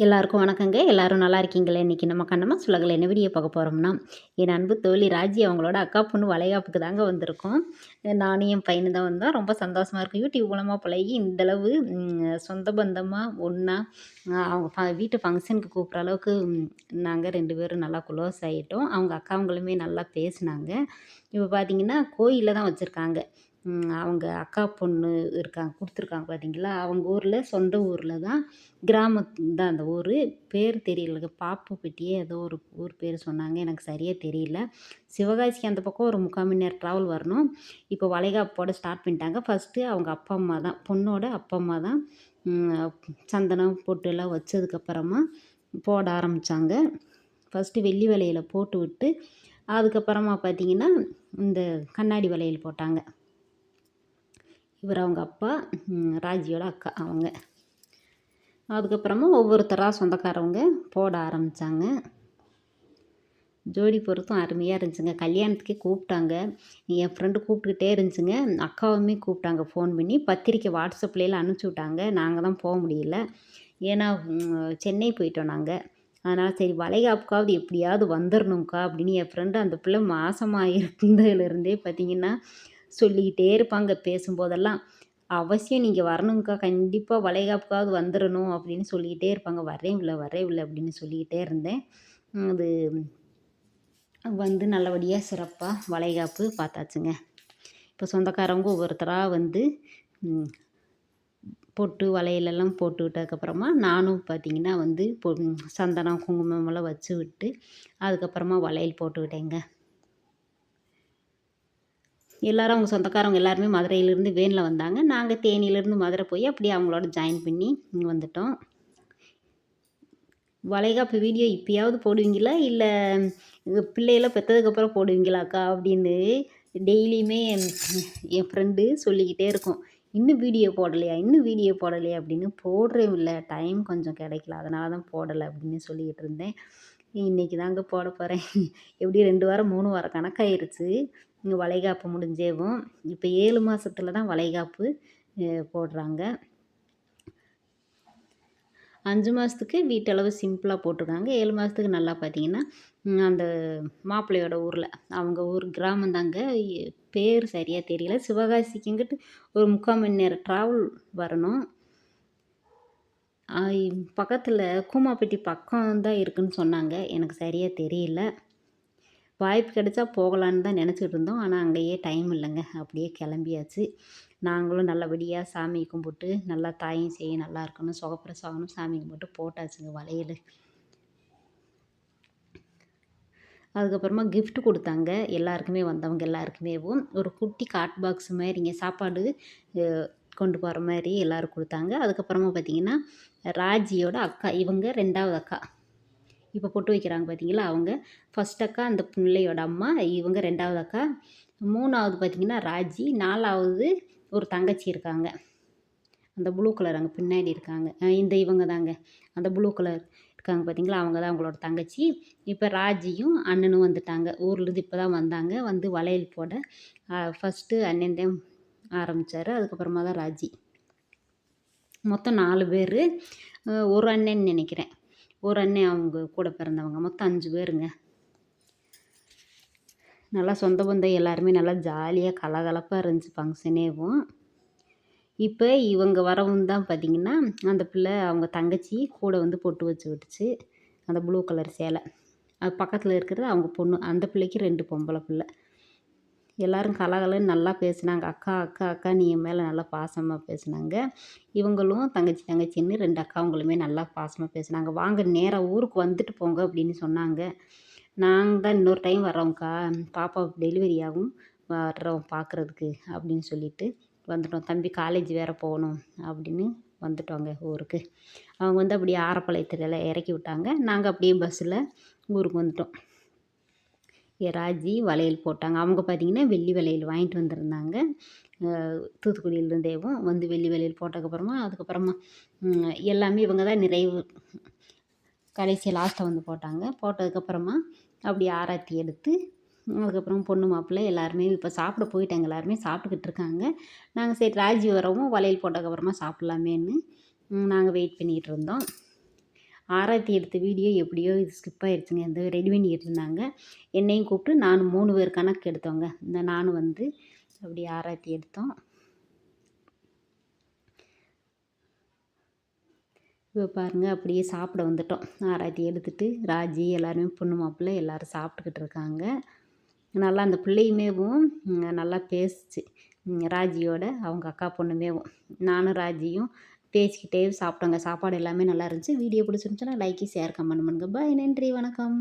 எல்லாருக்கும் வணக்கங்க. எல்லாரும் நல்லா இருக்கீங்களா? இன்னைக்கு நம்ம கண்ணம்மா சுலகில என்ன வீடியோ பார்க்க போறோம்னா, என் அன்பு தோழி ராஜி அவங்களோட அக்கா பொண்ணு வளைகாப்புக்கு தாங்க வந்திருக்கோம். நானும் என் பையனும் தான் வந்தோம். ரொம்ப சந்தோஷமா இருக்கு. யூடியூப் மூலமா பழகி இந்த அளவு சொந்த பந்தமா ஒண்ணா அவங்க வீட்டு ஃபங்ஷனுக்கு கூப்பிட்ற அளவுக்கு நாங்க 2 பேரும் நல்லா குளோஸ் ஆயிட்டோம். அவங்க அக்காங்களுமே நல்லா பேசுனாங்க. இப்ப பார்த்தீங்கன்னா, கோயில்ல தான் வச்சிருக்காங்க. அவங்க அக்கா பொண்ணு குடுத்துருக்காங்க பார்த்தீங்களா, அவங்க ஊர்ல சொந்த ஊர்ல தான். கிராமத்து தான் அந்த ஊரு. பேர் தெரியலங்க. பாப்புப்பட்டியே ஏதோ ஒரு ஊர் பேர் சொன்னாங்க. எனக்கு சரியா தெரியல. சிவகாசிக்கு அந்த பக்கம் ஒரு 3/4 மணி நேரம் ட்ராவல் வரணும். இப்போ வளைகாப்பு போட ஸ்டார்ட் பண்ணிட்டாங்க. ஃபர்ஸ்ட்டு அவங்க அப்பா, அம்மா தான். பொண்ணோட அப்பா, அம்மா தான் ம் சந்தனம், பொட்டு எல்லாம் வச்சதுக்கப்புறமா போட ஆரம்பிச்சாங்க. ஃபர்ஸ்ட்டு வெள்ளி வளையல போட்டு விட்டு, அதுக்கப்புறமா பார்த்தீங்கன்னா, இந்த கண்ணாடி வளையல் போட்டாங்க. இவர் அவங்க அப்பா, ராஜியோட அக்கா அவங்க. அதுக்கப்புறமா ஒவ்வொருத்தரா சொந்தக்காரவங்க போட ஆரம்பித்தாங்க. ஜோடி பொருத்தம் அருமையாக இருந்துச்சுங்க. கல்யாணத்துக்கே கூப்பிட்டாங்க. என் ஃப்ரெண்டு கூப்பிட்டுக்கிட்டே இருந்துச்சுங்க. அக்காவுமே கூப்பிட்டாங்க ஃபோன் பண்ணி. பத்திரிக்கை வாட்ஸ்அப்லேலாம் அனுப்பிச்சி விட்டாங்க. நாங்கள் தான் போக முடியல. ஏன்னா சென்னை போயிட்டோம் நாங்கள். அதனால் சரி வளைகாப்புக்காவது எப்படியாவது வந்துடணும்க்கா அப்படின்னு என் ஃப்ரெண்டு அந்த பிள்ளை மாசமாக இருந்ததுலேருந்தே பார்த்தீங்கன்னா சொல்லிக்கிட்டே இருப்பாங்க பேசும்போதெல்லாம். அவசியம் நீங்கள் வரணுங்க்கா, கண்டிப்பாக வளைகாப்புக்காவது வந்துடணும் அப்படின்னு சொல்லிக்கிட்டே இருப்பாங்க. வரேன் பிள்ள அப்படின்னு சொல்லிக்கிட்டே இருந்தேன். அது வந்து நல்லபடியாக சிறப்பாக வளைகாப்பு பார்த்தாச்சுங்க. இப்போ சொந்தக்காரவங்க ஒவ்வொருத்தராக வந்து பொட்டு வளையலெல்லாம் போட்டு விட்டதுக்கப்புறமா நானும் பார்த்தீங்கன்னா வந்து சந்தனம் குங்குமமெல்லாம் வச்சு விட்டு அதுக்கப்புறமா வளையல் போட்டு விட்டேங்க. எல்லாரும் அவங்க சொந்தக்காரவங்க எல்லாருமே மதுரையிலேருந்து வேனில் வந்தாங்க. நாங்கள் தேனியிலேருந்து மதுரை போய் அப்படியே அவங்களோட ஜாயின் பண்ணி இங்கே வந்துட்டோம். வளைகாப்பு வீடியோ இப்பயாவது போடுவீங்களா? இல்லை பிள்ளையெல்லாம் பெற்றதுக்கப்புறம் போடுவீங்களாக்கா? அப்படின்னு டெய்லியுமே என் ஃப்ரெண்டு சொல்லிக்கிட்டே இருக்கும். இன்னும் வீடியோ போடலையா? இன்னும் வீடியோ போடலையா? அப்படின்னு போடுறேன் இல்லை, டைம் கொஞ்சம் கிடைக்கல. அதனால தான் போடலை அப்படின்னு சொல்லிக்கிட்டு இருந்தேன். இன்றைக்கி தாங்க போட போகிறேன். எப்படியும் 2 வாரம் 3 வாரம் கணக்காயிருச்சு. இங்கே வளைகாப்பு முடிஞ்சேவும். இப்போ 7 மாதத்துல தான் வளைகாப்பு போடுறாங்க. 5 மாதத்துக்கு வீட்டளவு சிம்பிளாக போட்டிருக்காங்க. 7 மாதத்துக்கு நல்லா பார்த்தீங்கன்னா, அந்த மாப்பிள்ளையோட ஊரில் அவங்க ஊர் கிராமம் தாங்க. பேர் சரியாக தெரியல. சிவகாசிக்கு இங்கிட்டு ஒரு 3/4 மணி நேரம் ட்ராவல் வரணும். பக்கத்தில் கூமாப்பட்டி பக்கம் தான் இருக்குதுன்னு சொன்னாங்க. எனக்கு சரியாக தெரியல. வாய்ப்பு கிடைச்சா போகலான்னு தான் நினச்சிட்டு இருந்தோம். ஆனால் அங்கேயே டைம் இல்லைங்க. அப்படியே கிளம்பியாச்சு. நாங்களும் நல்லபடியாக சாமி கும்பிட்டு நல்லா தாயும் சேயும் நல்லா இருக்கணும், சுகப்பிரசவம்னு சாமி கும்பிட்டு போட்டாச்சுங்க வளையல். அதுக்கப்புறமா கிஃப்ட் கொடுத்தாங்க எல்லாருக்குமே, வந்தவங்க எல்லாருக்குமேவும் ஒரு குட்டி காட் பாக்ஸ் மாதிரிங்க, சாப்பாடு கொண்டு போகிற மாதிரி எல்லோரும் கொடுத்தாங்க. அதுக்கப்புறமா பார்த்திங்கன்னா ராஜியோட அக்கா, இவங்க 2வது அக்கா, இப்போ பொட்டு வைக்கிறாங்க பார்த்தீங்களா அவங்க. ஃபஸ்ட் அக்கா அந்த பிள்ளையோட அம்மா, இவங்க 2வது அக்கா. 3வது பார்த்திங்கன்னா ராஜி. 4வது ஒரு தங்கச்சி இருக்காங்க. அந்த ப்ளூ கலர் அங்கே பின்னாடி இருக்காங்க. இவங்க தாங்க அந்த ப்ளூ கலர் இருக்காங்க பார்த்தீங்களா, அவங்க தான் அவங்களோட தங்கச்சி. இப்போ ராஜியும் அண்ணனும் வந்துட்டாங்க. ஊர்லேருந்து இப்போ தான் வந்தாங்க. வந்து வளையல் போட ஃபஸ்ட்டு அண்ணன் தான் ஆரம்பித்தார். அதுக்கப்புறமா தான் ராஜி. மொத்தம் 4 பேர். ஒரு அண்ணன் நினைக்கிறேன். ஒரு அண்ணன் அவங்க கூட பிறந்தவங்க. மொத்தம் 5 பேருங்க. நல்லா சொந்த பந்தம் எல்லாருமே நல்லா ஜாலியாக கலகலப்பாக இருந்துச்சு ஃபங்க்ஷனேவும். இப்போ இவங்க வரவும் தான் பார்த்திங்கன்னா, அந்த பிள்ளை அவங்க தங்கச்சி கூட வந்து பொட்டு வச்சு விட்டுச்சு. அந்த ப்ளூ கலர் சேலை. அது பக்கத்தில் இருக்கிறது அவங்க பொண்ணு. அந்த பிள்ளைக்கு 2 பொம்பளை பிள்ளை. எல்லோரும் கலகலன்னு நல்லா பேசுனாங்க. அக்கா அக்கா அக்கான்னு என் மேலே நல்லா பாசமாக பேசுனாங்க. இவங்களும் தங்கச்சி தங்கச்சின்னு 2 அக்காவங்களுமே நல்லா பாசமாக பேசுனாங்க. வாங்க நேராக ஊருக்கு வந்துட்டு போங்க அப்படின்னு சொன்னாங்க. நாங்கள் தான் இன்னொரு டைம் வர்றோம்க்கா, பாப்பாவுக்கு டெலிவரி ஆகும், வர்றோம் பார்க்குறதுக்கு அப்படின்னு சொல்லிட்டு வந்துட்டோம். தம்பி காலேஜ் வேறு போகணும் அப்படின்னு வந்துட்டோங்க ஊருக்கு. அவங்க வந்து அப்படியே ஆரப்பாளையத்துல இறக்கி விட்டாங்க. நாங்கள் அப்படியே பஸ்ஸில் ஊருக்கு வந்துட்டோம். ராஜி வளையல் போட்டாங்க. அவங்க பார்த்திங்கன்னா வெள்ளி வளையல் வாங்கிட்டு வந்திருந்தாங்க. தூத்துக்குடியிலேருந்தேவும் வந்து வெள்ளி வளையல் போட்டதுக்கப்புறமா அதுக்கப்புறமா எல்லாமே இவங்க தான் நிறைவு கடைசி லாஸ்ட்டாக வந்து போட்டாங்க. போட்டதுக்கப்புறமா அப்படி ஆராத்தி எடுத்து அதுக்கப்புறம் பொண்ணு மாப்பிள்ளை எல்லாருமே இப்போ சாப்பிட போயிட்டாங்க. எல்லாருமே சாப்பிட்டுக்கிட்டு இருக்காங்க. நாங்கள் சரி ராஜி வரவும் வளையல் போட்டதுக்கப்புறமா சாப்பிட்லாமேன்னு நாங்கள் வெயிட் பண்ணிக்கிட்டு இருந்தோம். ஆராத்தி எடுத்த வீடியோ எப்படியோ இது ஸ்கிப் ஆயிடுச்சுங்க. இந்த ரெடி பண்ணிக்கிட்டு இருந்தாங்க. என்னையும் கூப்பிட்டு நானும் 3 பேர் கணக்கு எடுத்தோங்க. நானும் வந்து அப்படி ஆராத்தி எடுத்தோம். இப்போ பாருங்கள் அப்படியே சாப்பிட வந்துட்டோம். ஆராத்தி எடுத்துட்டு ராஜி எல்லாருமே பொண்ணு மாப்பிள்ளை எல்லோரும் சாப்பிட்டுக்கிட்டு இருக்காங்க. நல்லா அந்த பிள்ளையுமேவும் நல்லா பேசுச்சு. ராஜியோட அவங்க அக்கா பொண்ணுமேவும். நானும் ராஜியும் பேசிக்கிட்டே சாப்பிட்டோங்க. சாப்பாடு எல்லாமே நல்லா இருந்துச்சு. வீடியோ பிடிச்சிருந்துச்சுன்னா லைக், ஷேர், கமெண்ட் பண்ணுங்கள். பாய், நன்றி, வணக்கம்.